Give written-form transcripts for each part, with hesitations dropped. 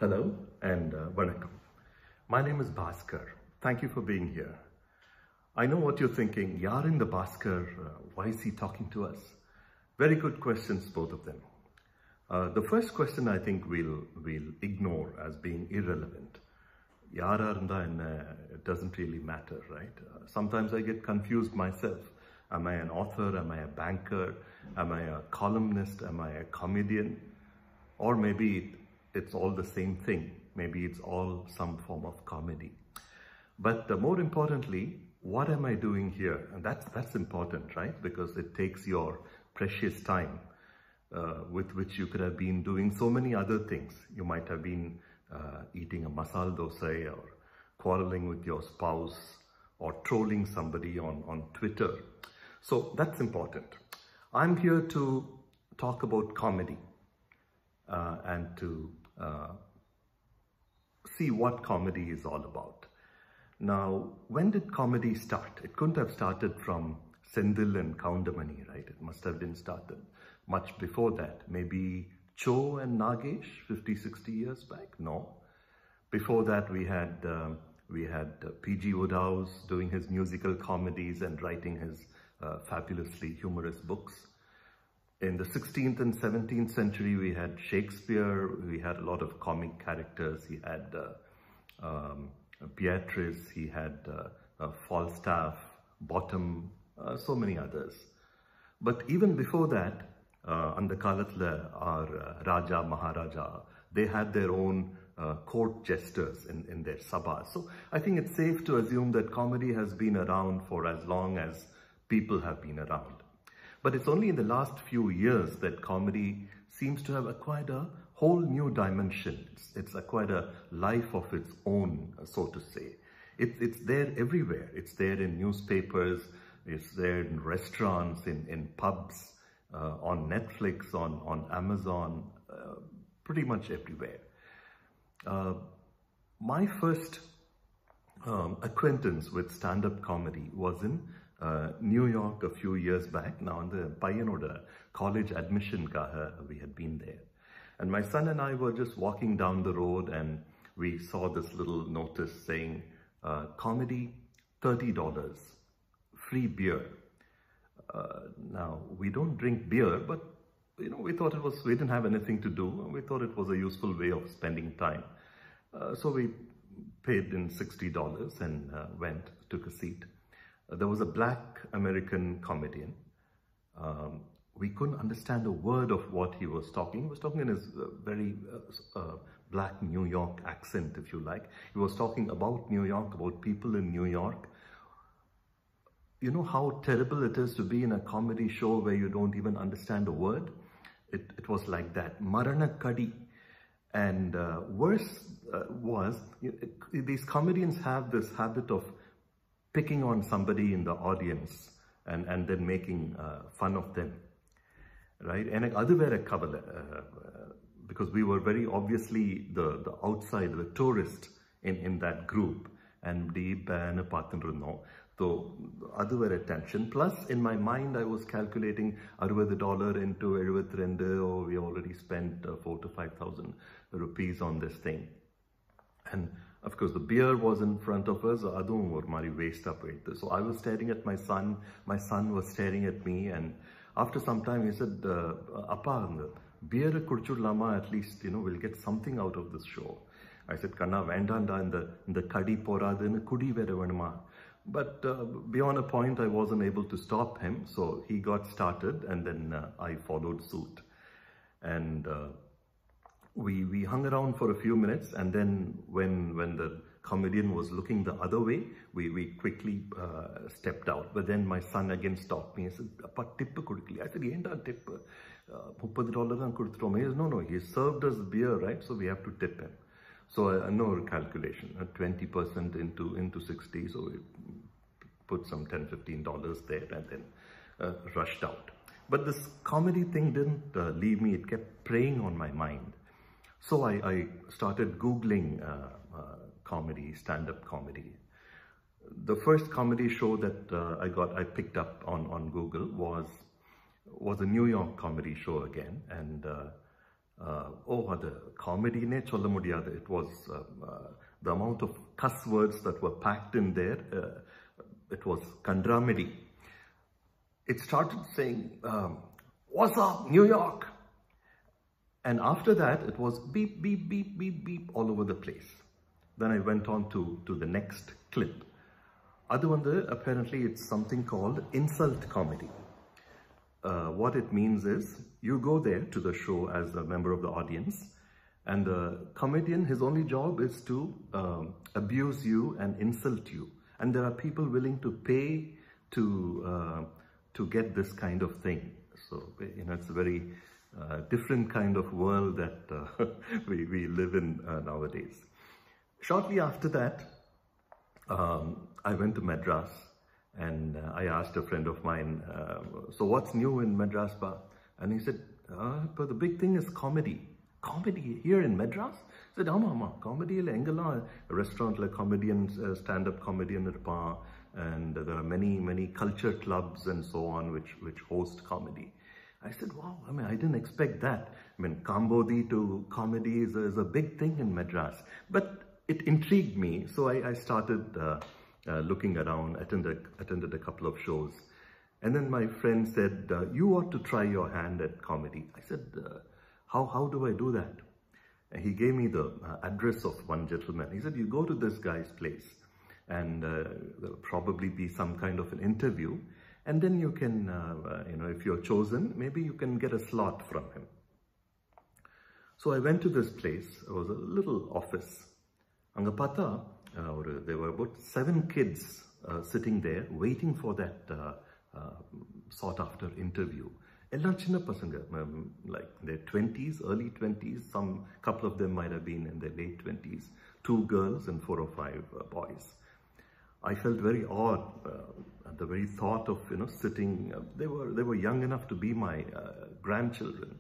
Hello and Vanakkam. My name is Bhaskar. Thank you for being here. I know what you're thinking. Yaar in the Bhaskar, why is he talking to us? Very good questions, both of them. The first question I think we'll ignore as being irrelevant. Yara it doesn't really matter, right? Sometimes I get confused myself. Am I an author? Am I a banker? Am I a columnist? Am I a comedian? Or maybe it's all the same thing. Maybe it's all some form of comedy. But more importantly, what am I doing here? And that's important, right? Because it takes your precious time with which you could have been doing so many other things. You might have been eating a masala dosa or quarreling with your spouse or trolling somebody on Twitter. So that's important. I'm here to talk about comedy and to see what comedy is all about. Now, when did comedy start? It couldn't have started from Sendil and Kaundamani, right? It must have been started much before that. Maybe Cho and Nagesh 50, 60 years back? No. Before that, we had P.G Wodehouse doing his musical comedies and writing his fabulously humorous books. In the 16th and 17th century, we had Shakespeare. We had a lot of comic characters. He had Beatrice. He had Falstaff, Bottom, so many others. But even before that, அந்த காலத்துல our Raja, Maharaja, they had their own court jesters in their sabhas. So I think it's safe to assume that comedy has been around for as long as people have been around. But it's only in the last few years that comedy seems to have acquired a whole new dimension. It's acquired a life of its own, so to say. It's there everywhere. It's there in newspapers, it's there in restaurants, in pubs, on Netflix, on Amazon, pretty much everywhere. My first acquaintance with stand-up comedy was in New York a few years back. Now, on the Payanoda college admission we had been there. And my son and I were just walking down the road and we saw this little notice saying, comedy, $30, free beer. Now, we don't drink beer, but we thought we didn't have anything to do. We thought it was a useful way of spending time. So we paid in $60 and took a seat. There was a black American comedian. We couldn't understand a word of what he was talking. He was talking in his very black New York accent, if you like. He was talking about New York, about people in New York. You know how terrible it is to be in a comedy show where you don't even understand a word? It was like that. Marana Kadi. And worse was, these comedians have this habit of picking on somebody in the audience and then making fun of them, right? And because we were very obviously the outside, the tourist in that group, and so other were attention. Plus, in my mind, I was calculating $60 into 72. Oh, we already spent 4,000 to 5,000 rupees on this thing. And of course, the beer was in front of us. So I was staring at my son was staring at me. And after some time, he said, Appa, beer kudichudlama, at least, we'll get something out of this show. I said, Kanna, vendanda, in the kadi poradhu, kudi vera venuma. But beyond a point, I wasn't able to stop him. So he got started and then I followed suit. And we hung around for a few minutes, and then when the comedian was looking the other way, we quickly stepped out. But then my son again stopped me and said, Appa, tip kudukli. I said, yenda tip? $30 no, he served us beer, right? So we have to tip him. So no calculation, 20% into 60. So we put some $10, $15 there and then rushed out. But this comedy thing didn't leave me. It kept preying on my mind. So I started Googling comedy, stand-up comedy. The first comedy show that I picked up on Google was a New York comedy show again, and the comedy ne solla mudiyadhu. It was the amount of cuss words that were packed in there. It was kandramedi. It started saying, "What's up, New York?" And after that, it was beep, beep, beep, beep, beep all over the place. Then I went on to the next clip. Apparently, it's something called insult comedy. What it means is, you go there to the show as a member of the audience, and the comedian, his only job is to abuse you and insult you. And there are people willing to pay to get this kind of thing. So, it's a very different kind of world that we live in nowadays. Shortly after that, I went to Madras, and I asked a friend of mine, "So what's new in Madras, ba?" And he said, "But the big thing is comedy." "Comedy here in Madras?" I said, "Ama, comedy illa engala restaurant la comedians, stand-up comedian irpa, and there are many culture clubs and so on which host comedy." I said, "Wow, I didn't expect that. Kambodi to comedy is a big thing in Madras." But it intrigued me, so I started looking around, attended a couple of shows. And then my friend said, "You ought to try your hand at comedy." I said, how do I do that?" And he gave me the address of one gentleman. He said, "You go to this guy's place, and there'll probably be some kind of an interview. And then you can, if you're chosen, maybe you can get a slot from him." So I went to this place. It was a little office. Anga pata, there were about 7 kids sitting there waiting for that sought after interview. Ellam chinna pasanga, like their 20s, early 20s. Some couple of them might have been in their late 20s. 2 girls and 4 or 5 boys. I felt very odd at the very thought of sitting. They were young enough to be my grandchildren.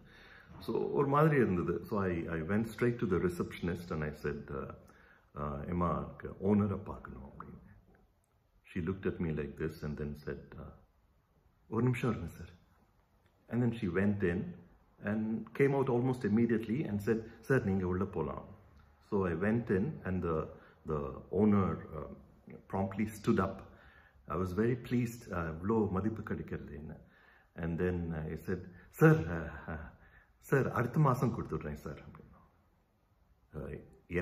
So or madri irundhathu. So I went straight to the receptionist and I said, "Emma, owner paakano." She looked at me like this and then said, "Oru nimisham irunga sir." And then she went in and came out almost immediately and said, "Sir, neenga ulla polam." So I went in, and the owner promptly stood up. I was very pleased. Vlo madippu kadikirudhu. And then I said, "Sir, அடுத்த மாசம் கொடுத்துடுறேன் sir."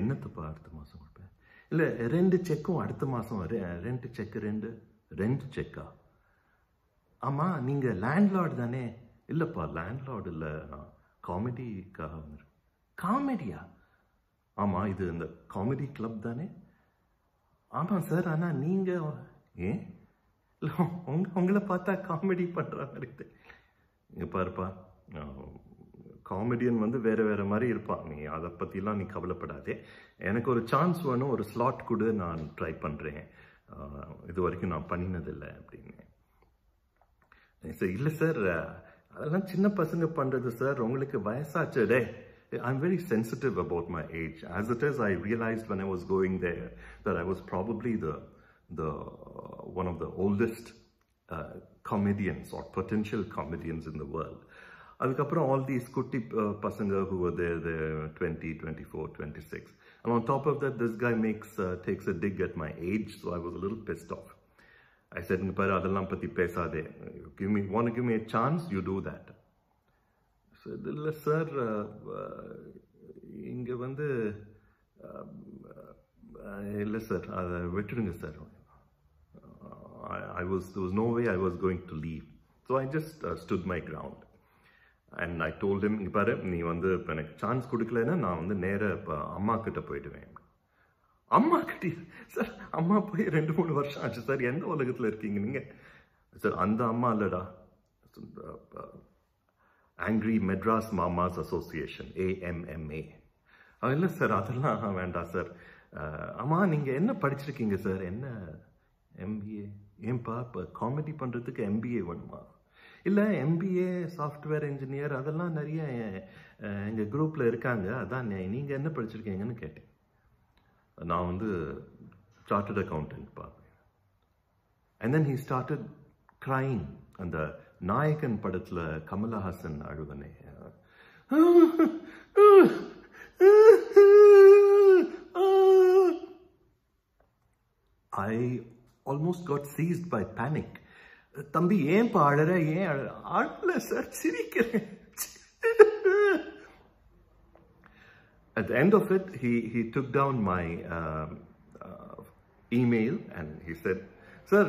"என்னத்துப்பா அடுத்த மாசம் கொடுப்பேன்?" "இல்லை, 2 செக்கும் அடுத்த மாசம் 2 check 2 செக்கா?" "ஆமா, நீங்க லேண்ட்லார்டு தானே?" "இல்லப்பா, லேண்ட்லார்டு இல்லை, காமெடிக்காக." "காமெடியா?" "ஆமா, இது இந்த காமெடி கிளப் தானே?" "ஆமாம் சார், ஆனால் நீங்கள் ஏன் இல்லை, உங்களை பார்த்தா காமெடி பண்ணுற மாதிரி." இங்கே பாருப்பா, காமெடியன் வேறு மாதிரி இருப்பான். நீ அதை பற்றிலாம் நீ கவலைப்படாதே. எனக்கு ஒரு சான்ஸ் வேணும், ஒரு ஸ்லாட் கொடு, நான் ட்ரை பண்ணுறேன். இது வரைக்கும் நான் பண்ணினதில்லை அப்படின்னு. சார், "இல்லை சார், அதெல்லாம் சின்ன பசங்க பண்ணுறது சார், உங்களுக்கு வயசாச்சு." "டே, I'm very sensitive about my age. As it is, I realized when I was going there that I was probably the one of the oldest comedians or potential comedians in the world. Adukapram all these kutti pasanga who were there, 20, 24, 26. And on top of that, this guy takes a dig at my age, so I was a little pissed off. I said, "Nipara adallam patti pesade. Want to give me a chance? You do that." I said, "Illa sir, inga illa sir, ada vitturunga sir." There was no way I was going to leave. So I just stood my ground. And I told him, "இங்க பாரு, நீ எனக்கு chance கொடுக்கலன்னா நான் நேர அம்மா கிட்ட போயிடுவேன்." "அம்மா கிட்ட?" "சார், அம்மா போய் 2-3 வருஷம் ஆச்சு சார். எந்த உலகத்தில் இருக்கீங்க நீங்கள்?" "சார், அந்த அம்மா இல்லடா, ஆங்கிரி மெட்ராஸ் மாமாஸ் அசோசியேஷன், AMMA." "இல்லை சார், அதெல்லாம் வேண்டாம் சார்." "அம்மா, நீங்கள் என்ன படிச்சிருக்கீங்க சார்?" "என்ன, MBA." "ஏன்பா, இப்போ காமெடி பண்ணுறதுக்கு MBA வேணுமா?" "இல்லை, MBA, சாஃப்ட்வேர் இன்ஜினியர் அதெல்லாம் நிறைய எங்கள் குரூப்பில் இருக்காங்க. அதான் நீங்கள் என்ன படிச்சிருக்கீங்கன்னு கேட்டேன். "நான் சார்ட்டர்ட் அக்கௌண்டன்ட் பா." And then he started crying. அந்த நாயகன் படத்தில் Kamal Haasan அழுவனே, I almost got seized by panic. Thambi, ஏன் பாடுற ஏன் ஆடல சார் சிரிக்கிறேன். At the end of it, he took down my email and he said, sir,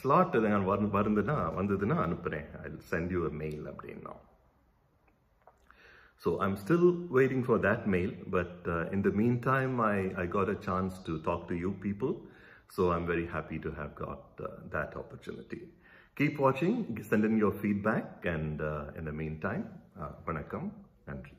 slot vandaduna anupuren. I'll send you a mail now. So I'm still waiting for that mail, but in the meantime, I got a chance to talk to you people. So I'm very happy to have got that opportunity. Keep watching, send in your feedback, and in the meantime, vanakkam, nandri.